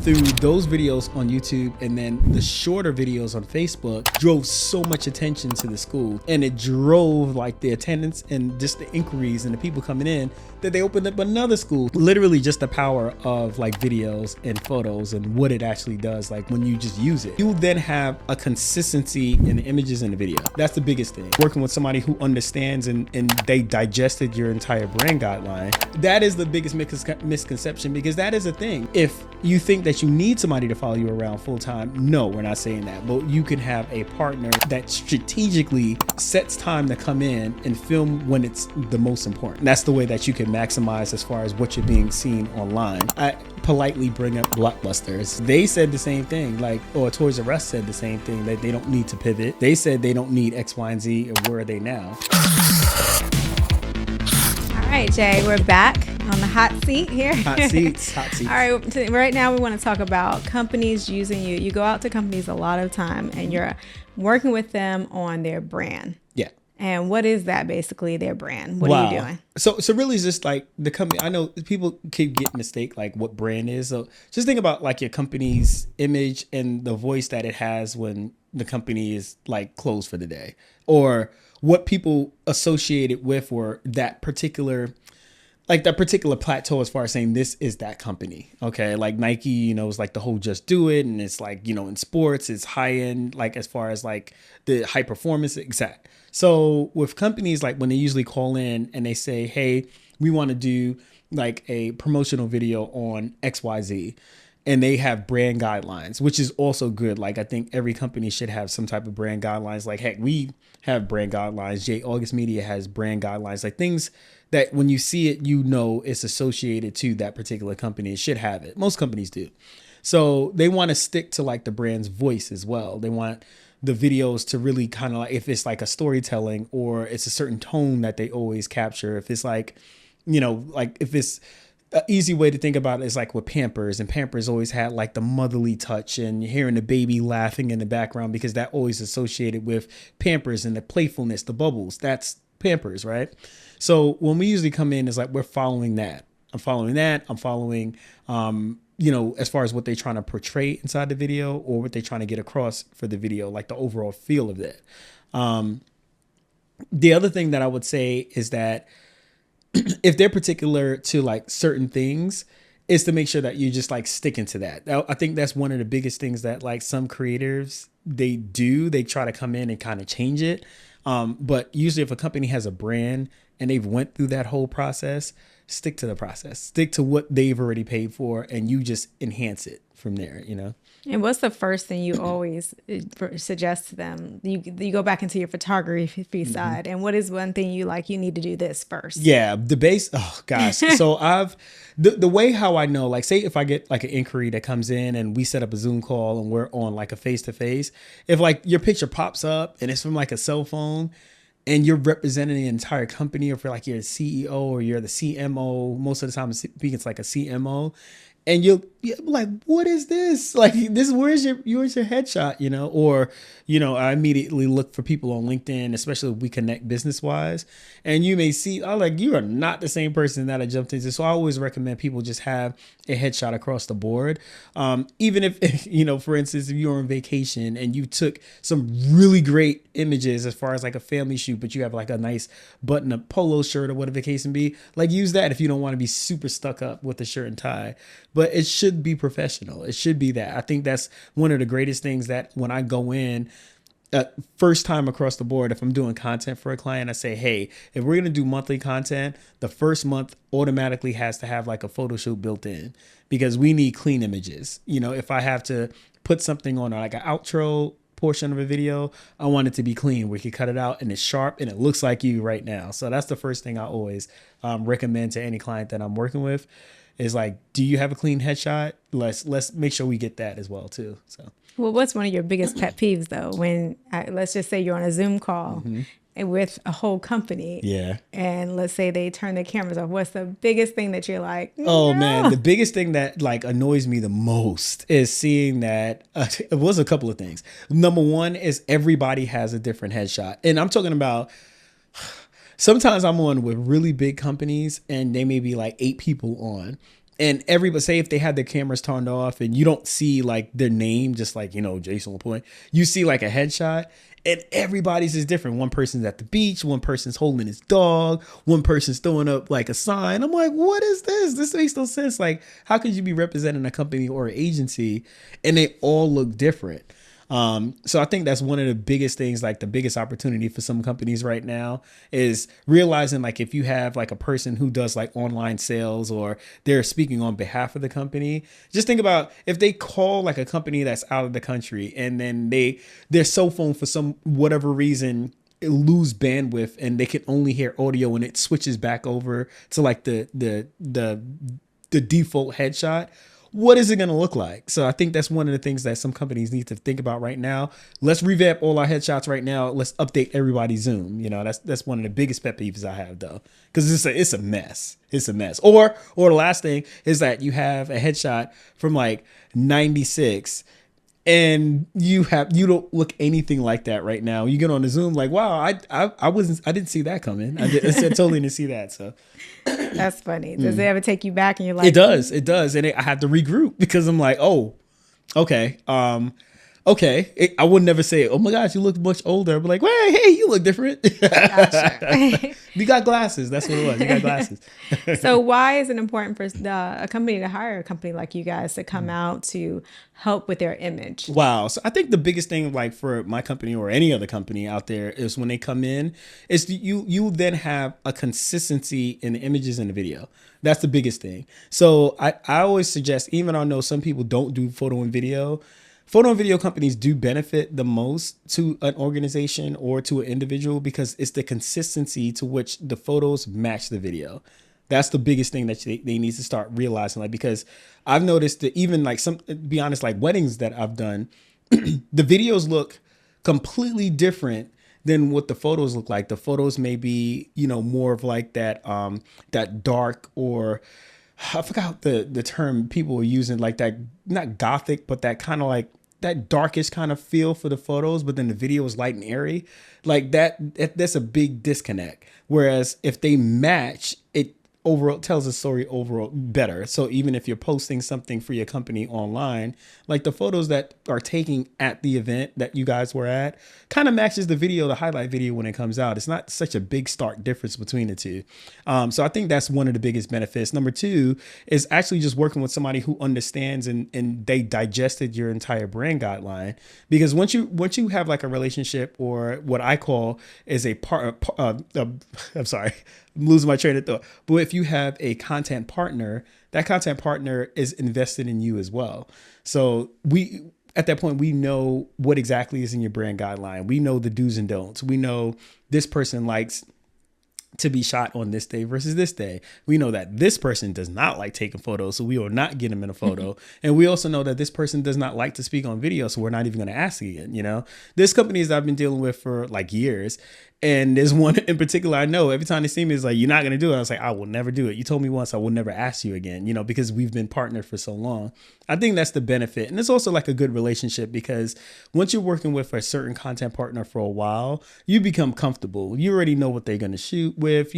through those videos on YouTube and then the shorter videos on Facebook drove so much attention to the school, and it drove like the attendance and just the inquiries and the people coming in that they opened up another school. Literally just the power of like videos and photos and what it actually does, like when you just use it. You then have a consistency in the images and the video. That's the biggest thing. Working with somebody who understands and they digested your entire brand guideline, that is the biggest misconception, because that is a thing. If you think that you need somebody to follow you around full time, no, we're not saying that, but you can have a partner that strategically sets time to come in and film when it's the most important. That's the way that you can maximize as far as what you're being seen online. I politely bring up Blockbusters. They said the same thing, like, or Toys R Us said the same thing, that they don't need to pivot. They said they don't need X, Y, and Z, or where are they now? All right, Jay, we're back on the hot seat here. Hot seats. All right, right now we want to talk about companies using you. You go out to companies a lot of time and you're working with them on their brand. Yeah. And what is that basically, their brand? What are you doing? So really it's just like the company. I know people keep getting mistake like what brand is. So just think about like your company's image and the voice that it has when the company is like closed for the day, or what people associate it with, or that particular plateau as far as saying this is that company. Okay. Like Nike, is like the whole just do it. And it's like, in sports, it's high end, like as far as like the high performance, exact. So with companies, like when they usually call in and they say, hey, we want to do like a promotional video on XYZ, and they have brand guidelines, which is also good. Like I think every company should have some type of brand guidelines. Like, heck, we have brand guidelines. J.August Media has brand guidelines, like things that when you see it, it's associated to that particular company. It should have it. Most companies do. So they want to stick to like the brand's voice as well. They want the videos to really kind of like, if it's like a storytelling or it's a certain tone that they always capture. If it's like, like if it's an easy way to think about it is like with Pampers, and Pampers always had like the motherly touch and hearing the baby laughing in the background, because that always associated with Pampers and the playfulness, the bubbles. That's Pampers, right? So when we usually come in, it's like we're following that. I'm following, as far as what they're trying to portray inside the video or what they're trying to get across for the video, like the overall feel of that. The other thing that I would say is that if they're particular to like certain things, is to make sure that you just like sticking to that. I think that's one of the biggest things that like some creators, they try to come in and kind of change it. But usually if a company has a brand and they've went through that whole process, stick to the process, stick to what they've already paid for, and you just enhance it from there, And what's the first thing you always suggest to them? You go back into your photography side, and what is one thing you need to do this first? Yeah, the base. Oh gosh. So the way how I know, like say if I get like an inquiry that comes in and we set up a Zoom call and we're on like a face-to-face, if like your picture pops up and it's from like a cell phone and you're representing the entire company, or for like you're a CEO or you're the CMO, most of the time it's like a CMO. And you're like, what is this? Like, where's your headshot, Or, I immediately look for people on LinkedIn, especially if we connect business wise. And you may see, you are not the same person that I jumped into. So I always recommend people just have a headshot across the board. Even if, for instance, if you're on vacation and you took some really great images as far as like a family shoot, but you have like a nice button up polo shirt or whatever the case may be, like use that if you don't want to be super stuck up with a shirt and tie. But it should be professional. It should be that. I think that's one of the greatest things that when I go in, first time across the board, if I'm doing content for a client, I say, hey, if we're going to do monthly content, the first month automatically has to have like a photo shoot built in, because we need clean images. If I have to put something on like an outro portion of a video, I want it to be clean. We can cut it out and it's sharp and it looks like you right now. So that's the first thing I always recommend to any client that I'm working with. Is like, do you have a clean headshot? Let's make sure we get that as well too. So, well, what's one of your biggest pet peeves though? When let's just say you're on a Zoom call and with a whole company, and let's say they turn their cameras off. What's the biggest thing that you're like? Oh man, the biggest thing that like annoys me the most is seeing that it was a couple of things. Number one is everybody has a different headshot, and I'm talking about. Sometimes I'm on with really big companies and they may be like 8 people on, And everybody, say if they had their cameras turned off and you don't see like their name, just like, Jason LaPointe, you see like a headshot and everybody's is different. One person's at the beach, one person's holding his dog, one person's throwing up like a sign. I'm like, what is this? This makes no sense. Like, how could you be representing a company or an agency and they all look different? So I think that's one of the biggest things, like the biggest opportunity for some companies right now is realizing like if you have like a person who does like online sales or they're speaking on behalf of the company, just think about if they call like a company that's out of the country and then their cell phone for some whatever reason it lose bandwidth and they can only hear audio and it switches back over to like the default headshot. What is it going to look like? So I think that's one of the things that some companies need to think about right now. Let's revamp all our headshots right now. Let's update everybody's Zoom. That's one of the biggest pet peeves I have though, because it's a mess. It's a mess. Or the last thing is that you have a headshot from like 96 and you don't look anything like that right now. You get on the Zoom like, wow, I didn't see that coming. I totally didn't see that. So that's funny. Does it ever take you back and you're like, it does, and I have to regroup because I'm like, oh, okay, I would never say, oh my gosh, you look much older. But like, well, hey, you look different. Gotcha. You got glasses. That's what it was. You got glasses. So why is it important for a company to hire a company like you guys to come out to help with their image? Wow. So I think the biggest thing, like for my company or any other company out there, is when they come in, is you then have a consistency in the images and the video. That's the biggest thing. So I always suggest, even though I know some people don't do photo and video companies do benefit the most to an organization or to an individual because it's the consistency to which the photos match the video. That's the biggest thing that they need to start realizing. Like, because I've noticed that even like be honest, like weddings that I've done, the videos look completely different than what the photos look like. The photos may be, more of like that dark, or I forgot the term people were using, like that, not gothic, but that kind of like that darkish kind of feel for the photos, but then the video is light and airy. Like that's a big disconnect. Whereas if they match, it overall tells the story overall better. So even if you're posting something for your company online, like the photos that are taken at the event that you guys were at kind of matches the video, the highlight video when it comes out. It's not such a big stark difference between the two. So I think that's one of the biggest benefits. Number two is actually just working with somebody who understands and they digested your entire brand guideline. Because once you have like a relationship, or what I call is I'm sorry, I'm losing my train of thought. But if you have a content partner, that content partner is invested in you as well. So at that point, we know what exactly is in your brand guideline. We know the do's and don'ts. We know this person likes to be shot on this day versus this day. We know that this person does not like taking photos, so we will not get him in a photo. And we also know that this person does not like to speak on video, so we're not even going to ask again. There's companies I've been dealing with for like years, and there's one in particular I know every time they see me is like, you're not going to do it. I was like, I will never do it. You told me once, I will never ask you again, because we've been partnered for so long. I think that's the benefit. And it's also like a good relationship, because once you're working with a certain content partner for a while, you become comfortable. You already know what they're going to shoot with,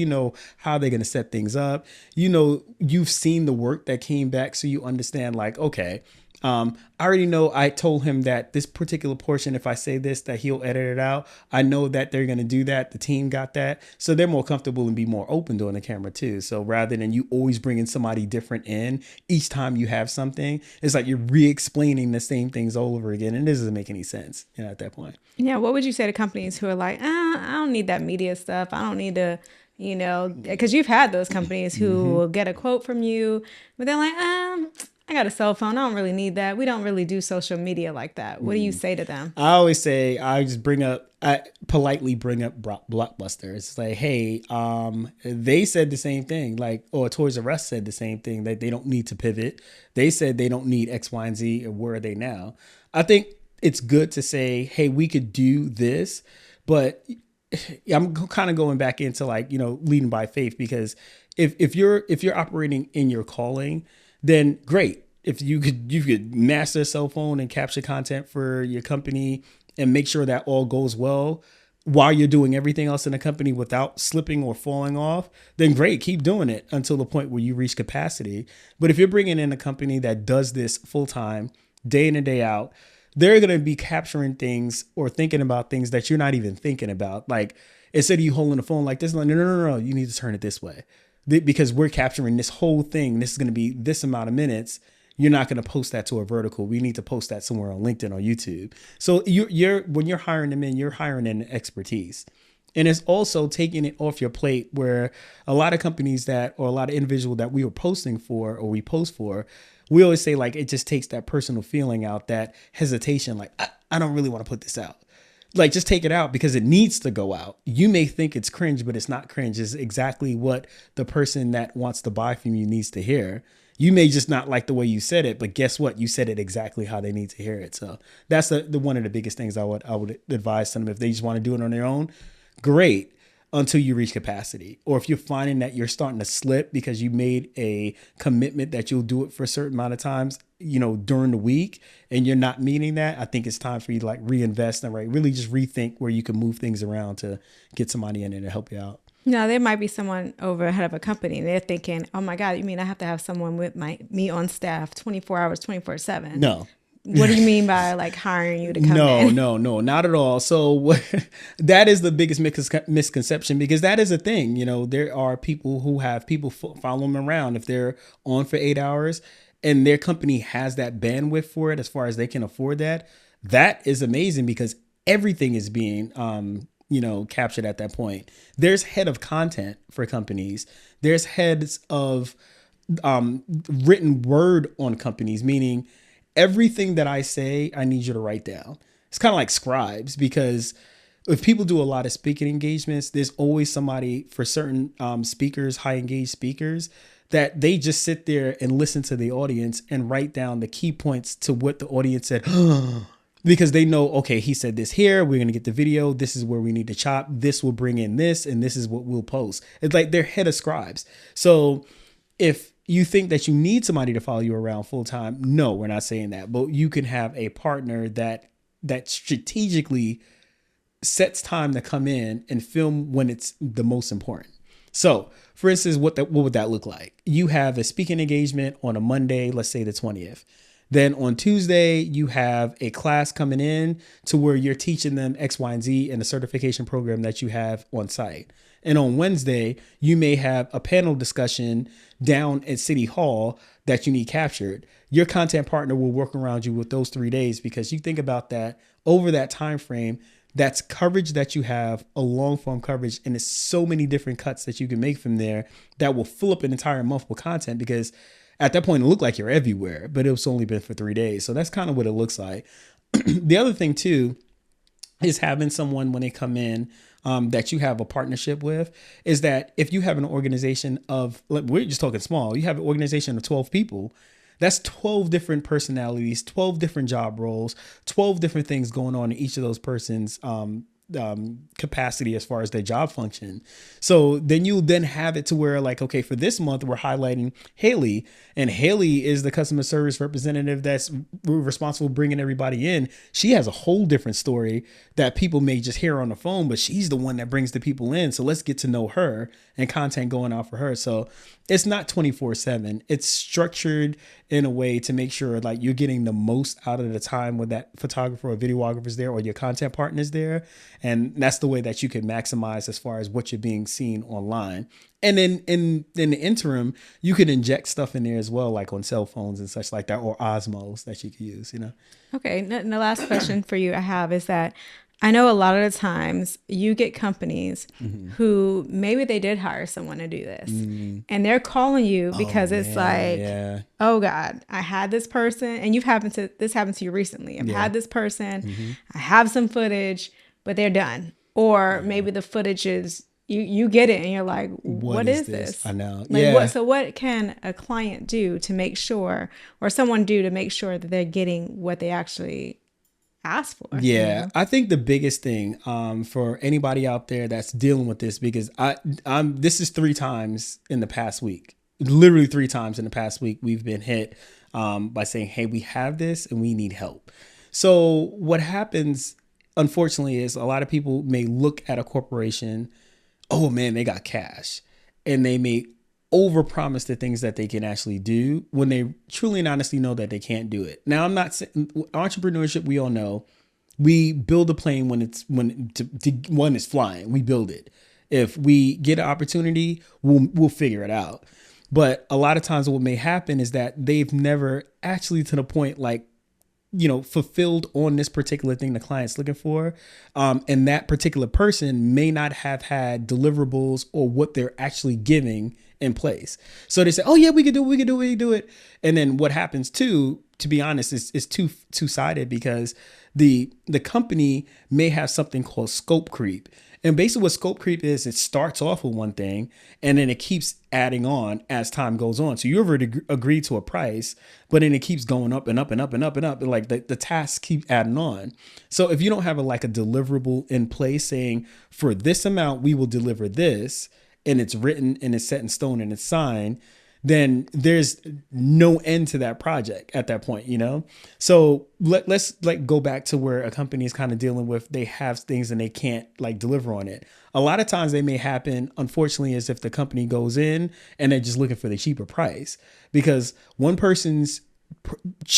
how they're going to set things up. You've seen the work that came back, so you understand like, okay, I already know I told him that this particular portion, if I say this, that he'll edit it out. I know that they're going to do that. The team got that. So they're more comfortable and be more open doing the camera too. So rather than you always bringing somebody different in each time you have something, it's like you're re-explaining the same things all over again. And this doesn't make any sense, at that point. Yeah. What would you say to companies who are like, I don't need that media stuff. I don't need to, because you've had those companies who will get a quote from you, but they're like, I got a cell phone. I don't really need that. We don't really do social media like that. What do you say to them? I always say, I politely bring up Blockbuster. It's like, hey, they said the same thing, like, or Toys R Us said the same thing, that they don't need to pivot. They said they don't need X, Y, and Z, and where are they now? I think it's good to say, hey, we could do this, but I'm kind of going back into like, leading by faith, because if you're operating in your calling, then great. If you could master a cell phone and capture content for your company and make sure that all goes well, while you're doing everything else in the company without slipping or falling off, then great, keep doing it until the point where you reach capacity. But if you're bringing in a company that does this full time, day in and day out, they're going to be capturing things or thinking about things that you're not even thinking about. Like instead of you holding the phone like this, like, no, you need to turn it this way because we're capturing this whole thing. This is going to be this amount of minutes. You're not going to post that to a vertical. We need to post that somewhere on LinkedIn or YouTube. So you're when you're hiring them in, you're hiring in expertise. And it's also taking it off your plate where a lot of companies that, or a lot of individuals that we were posting for or we post for, we always say like, it just takes that personal feeling out, that hesitation. Like, I don't really want to put this out. Like, just take it out because it needs to go out. You may think it's cringe, but it's not cringe. It's exactly what the person that wants to buy from you needs to hear. You may just not like the way you said it, but guess what? You said it exactly how they need to hear it. So that's the one of the biggest things I would advise them. If they just want to do it on their own, great, until you reach capacity. Or if you're finding that you're starting to slip because you made a commitment that you'll do it for a certain amount of times, during the week, and you're not meeting that, I think it's time for you to like reinvest and really just rethink where you can move things around to get somebody in there to help you out. No, there might be someone over head of a company and they're thinking, oh my God, you mean I have to have someone with me on staff 24 hours, 24/7? No. What do you mean by like hiring you to come in? No, not at all. So that is the biggest misconception, because that is a thing. There are people who have people follow them around if they're on for 8 hours and their company has that bandwidth for it, as far as they can afford that. That is amazing because everything is being, captured at that point. There's head of content for companies. There's heads of written word on companies, meaning everything that I say, I need you to write down. It's kind of like scribes, because if people do a lot of speaking engagements, there's always somebody for certain speakers, high engaged speakers, that they just sit there and listen to the audience and write down the key points to what the audience said. Because they know, okay, he said this here, we're going to get the video, this is where we need to chop, this will bring in this, and this is what we'll post. It's like they're head of scribes. So if you think that you need somebody to follow you around full time, no, we're not saying that. But you can have a partner that strategically sets time to come in and film when it's the most important. So, for instance, what would that look like? You have a speaking engagement on a Monday, let's say the 20th. Then on Tuesday, you have a class coming in to where you're teaching them X, Y, and Z in a certification program that you have on site. And on Wednesday, you may have a panel discussion down at City Hall that you need captured. Your content partner will work around you with those 3 days, because you think about that over that time frame. That's coverage that you have, a long form coverage, and there's so many different cuts that you can make from there that will fill up an entire month with content, because at that point it looked like you're everywhere, but it's only been for 3 days. So that's kind of what it looks like. The other thing too is having someone when they come in that you have a partnership with, is that if you have an organization of, we're just talking small, you have an organization of 12 people, that's 12 different personalities, 12 different job roles, 12 different things going on in each of those persons' capacity as far as their job function. So then you then have it to where, like, okay, for this month, we're highlighting Haley, and Haley is the customer service representative that's responsible for bringing everybody in. She has a whole different story that people may just hear on the phone, but she's the one that brings the people in. So let's get to know her and content going out for her. So it's not 24/7. It's structured in a way to make sure like you're getting the most out of the time when that photographer or videographer is there, or your content partner is there. And that's the way that you can maximize as far as what you're being seen online. And then in the interim, you can inject stuff in there as well, like on cell phones and such like that, or Osmos that you can use, Okay. And the last question for you I have is that I know a lot of the times you get companies who maybe they did hire someone to do this and they're calling you because it's oh God, I had this person, and this happened to you recently. I've had this person, I have some footage, but they're done. Or maybe the footage is, you get it and you're like, what is this? I know. So what can a client do to make sure, or someone do to make sure that they're getting what they actually ask for? Yeah, I think the biggest thing for anybody out there that's dealing with this, because this is 3 times in the past week, literally 3 times in the past week, we've been hit by saying, hey, we have this and we need help. So what happens unfortunately is a lot of people may look at a corporation, oh man, they got cash, and they may overpromise the things that they can actually do when they truly and honestly know that they can't do it. Now, I'm not saying entrepreneurship, we all know we build a plane when it's flying. We build it. If we get an opportunity, we'll figure it out. But a lot of times what may happen is that they've never actually to the point like, fulfilled on this particular thing the client's looking for. And that particular person may not have had deliverables or what they're actually giving in place. So they say, oh yeah, we can do it. And then what happens too, to be honest, is two-sided because the company may have something called scope creep. And basically what scope creep is, it starts off with one thing and then it keeps adding on as time goes on. So you ever agree to a price, but then it keeps going up and up and up and up and up. And like the tasks keep adding on. So if you don't have a deliverable in place saying for this amount, we will deliver this, and it's written and it's set in stone and it's signed, then there's no end to that project at that point, So let's go back to where a company is kind of dealing with, they have things and they can't deliver on it. A lot of times they may happen, unfortunately, as if the company goes in and they're just looking for the cheaper price, because one person's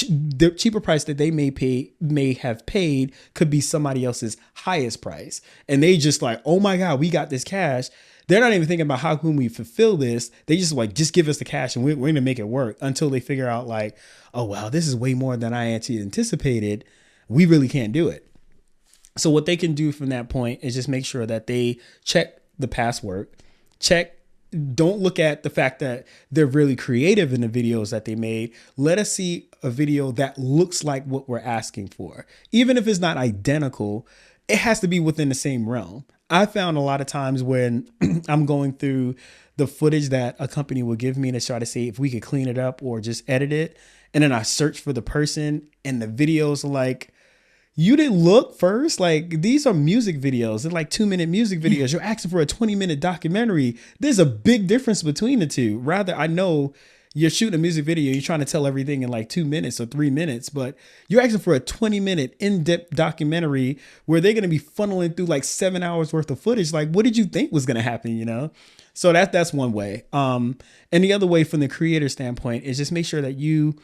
the cheaper price that they may have paid could be somebody else's highest price. And they just oh my God, we got this cash. They're not even thinking about how can we fulfill this. They just give us the cash and we're going to make it work until they figure out oh, wow, this is way more than I actually anticipated. We really can't do it. So what they can do from that point is just make sure that they check the past work, don't look at the fact that they're really creative in the videos that they made. Let us see a video that looks like what we're asking for. Even if it's not identical, it has to be within the same realm. I found a lot of times when I'm going through the footage that a company will give me to try to see if we could clean it up or just edit it. And then I search for the person and the videos are you didn't look first. These are music videos. They're 2-minute music videos. You're asking for a 20-minute documentary. There's a big difference between the two. Rather, I know you're shooting a music video. You're trying to tell everything in 2 minutes or 3 minutes, but you're asking for a 20-minute in-depth documentary where they're going to be funneling through 7 hours worth of footage. What did you think was going to happen, So that's one way. And the other way from the creator standpoint is just make sure that you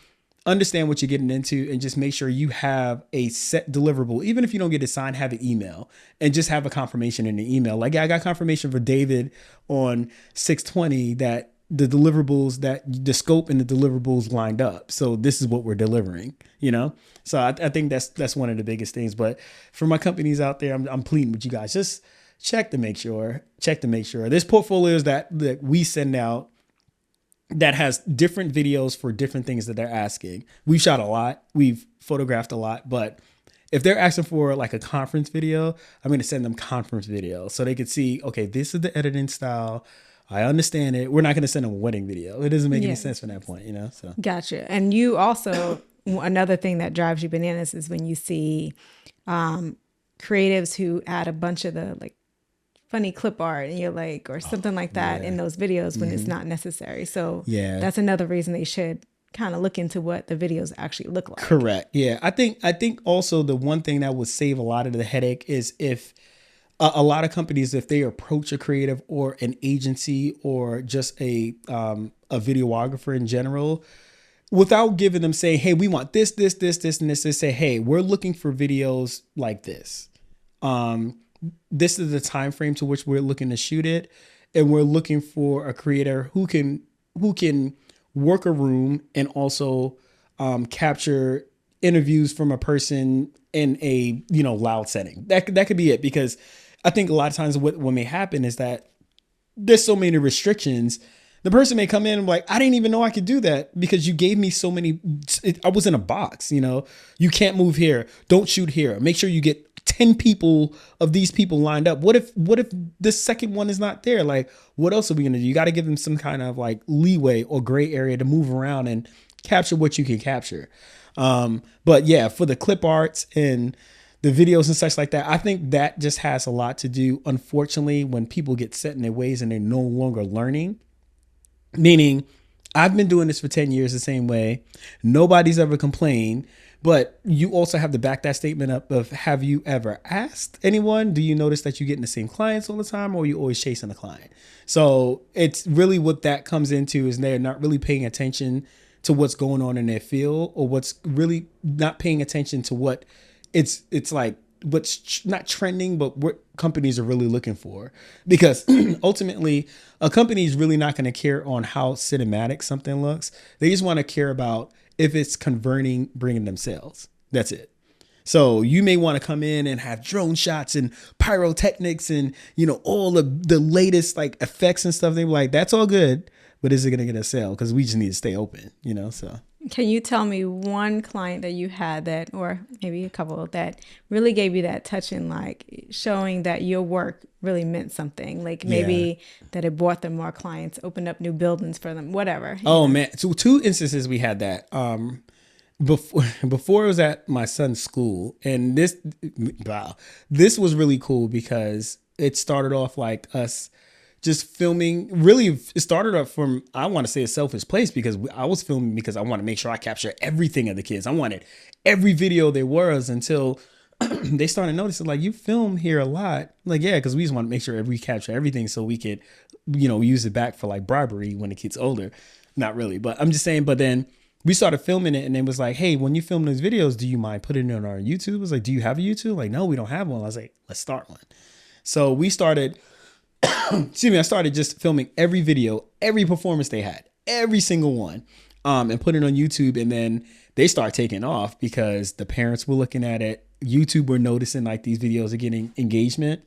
understand what you're getting into and just make sure you have a set deliverable. Even if you don't get it signed, have an email and just have a confirmation in the email. I got confirmation for David on 6/20 that the deliverables, that the scope and the deliverables lined up. So this is what we're delivering, So I think that's one of the biggest things. But for my companies out there, I'm pleading with you guys, just check to make sure. There's portfolios that we send out that has different videos for different things that they're asking. We've shot a lot. We've photographed a lot. But if they're asking for a conference video, I'm going to send them conference video so they could see, okay, this is the editing style. I understand it. We're not going to send them a wedding video. It doesn't make any sense from that point, So Gotcha. And you also, another thing that drives you bananas is when you see creatives who add a bunch of the funny clip art and you're or something like that in those videos when it's not necessary. So that's another reason they should kind of look into what the videos actually look like. Correct. Yeah. I think also the one thing that would save a lot of the headache is if a lot of companies, if they approach a creative or an agency or just a videographer in general, without giving them saying, hey, we want this, and this, they say, hey, we're looking for videos like this. This is the time frame to which we're looking to shoot it, and we're looking for a creator who can work a room and also capture interviews from a person in a loud setting. That could be it, because I think a lot of times what may happen is that there's so many restrictions. The person may come in and I didn't even know I could do that because you gave me so many. I was in a box. You can't move here. Don't shoot here. Make sure you get 10 people of these people lined up. What if the second one is not there? What else are we going to do? You got to give them some kind of leeway or gray area to move around and capture what you can capture. But yeah, for the clip arts and the videos and such like that, I think that just has a lot to do, unfortunately, when people get set in their ways and they're no longer learning. Meaning, I've been doing this for 10 years the same way. Nobody's ever complained. But you also have to back that statement up of, have you ever asked anyone? Do you notice that you're getting the same clients all the time, or are you always chasing a client? So it's really what that comes into, is they're not really paying attention to what's going on in their field, or what's really not paying attention to what it's like what's not trending, but what companies are really looking for. Because ultimately, a company is really not going to care on how cinematic something looks. They just want to care about if it's converting, bringing them sales. That's it. So you may want to come in and have drone shots and pyrotechnics and, all of the latest like effects and stuff. They're like, that's all good, but is it going to get a sale? Because we just need to stay open, so. Can you tell me one client that you had that, or maybe a couple, that really gave you that touch in, like showing that your work really meant something? Like maybe that it brought them more clients, opened up new buildings for them, whatever. Oh man. So 2 instances we had that. Before it was at my son's school, and this was really cool because it started off like us just filming. Really, it started up from, I want to say, a selfish place, because I was filming because I want to make sure I capture everything of the kids. I wanted every video there was, until they started noticing, like, you film here a lot. Like, yeah, because we just want to make sure we capture everything so we could, use it back for like bribery when the kid's older. Not really, but I'm just saying. But then we started filming it, and it was like, hey, when you film those videos, do you mind putting it on our YouTube? It was like, do you have a YouTube? Like, no, we don't have one. I was like, let's start one. So we started, I started just filming every video, every performance they had, every single one, and put it on YouTube. And then they start taking off because the parents were looking at it. YouTube were noticing like these videos are getting engagement.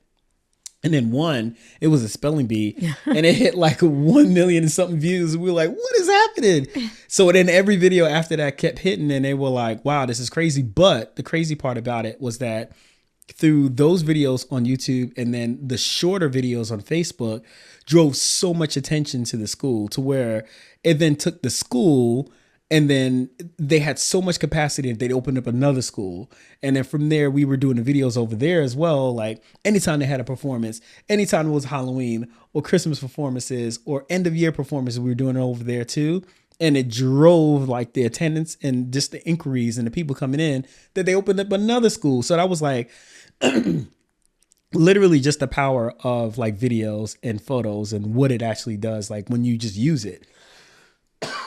And then it was a spelling bee, and it hit like 1 million and something views. And we were like, what is happening? So then every video after that kept hitting, and they were like, wow, this is crazy. But the crazy part about it was that through those videos on YouTube, and then the shorter videos on Facebook, drove so much attention to the school, to where it then took the school, and then they had so much capacity that they'd opened up another school. And then from there, we were doing the videos over there as well. Like anytime they had a performance, anytime it was Halloween or Christmas performances or end of year performances, we were doing it over there too. And it drove like the attendance and just the inquiries and the people coming in, that they opened up another school. So that was like literally just the power of like videos and photos and what it actually does, like when you just use it.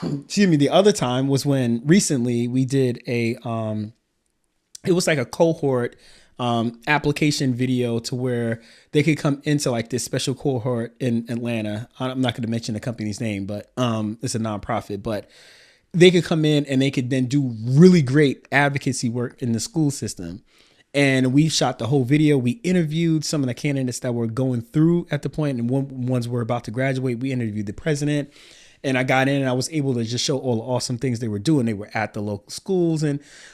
Excuse me. The other time was when recently we did it was like a cohort application video, to where they could come into like this special cohort in Atlanta. I'm not going to mention the company's name, but it's a nonprofit, but they could come in and they could then do really great advocacy work in the school system. And we shot the whole video. We interviewed some of the candidates that were going through at the point, and ones were about to graduate. We interviewed the president. And I got in and I was able to just show all the awesome things they were doing. They were at the local schools,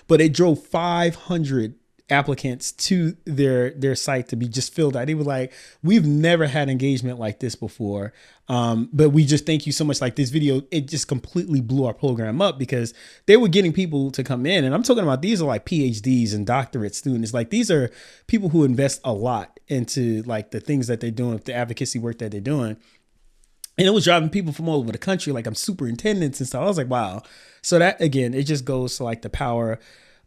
but it drove 500 applicants to their site to be just filled out. They were like, we've never had engagement like this before. But we just thank you so much. Like this video, it just completely blew our program up, because they were getting people to come in. And I'm talking about, these are like PhDs and doctorate students. Like these are people who invest a lot into like the things that they're doing, the advocacy work that they're doing. And it was driving people from all over the country, like I'm superintendents and stuff. I was like, wow. So that, again, it just goes to like the power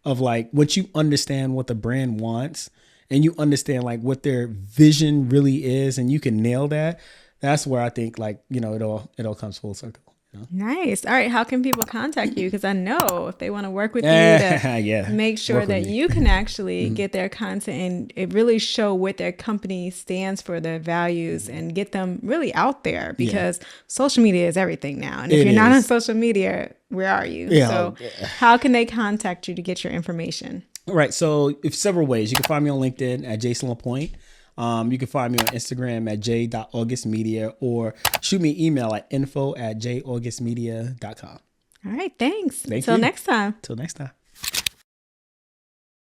of like, once you understand what the brand wants, and you understand like what their vision really is, and you can nail that, that's where I think like, it all comes full circle. Nice. All right. How can people contact you? Because I know if they want to work with you to make sure that you can actually get their content and it really show what their company stands for, their values, and get them really out there, because social media is everything now. And if you're not on social media, where are you? So how can they contact you to get your information? All right. So if several ways. You can find me on LinkedIn at Jason LaPointe. You can find me on Instagram at j.augustmedia, or shoot me an email at info@jaugustmedia.com. All right. Thanks. Until next time. Till next time.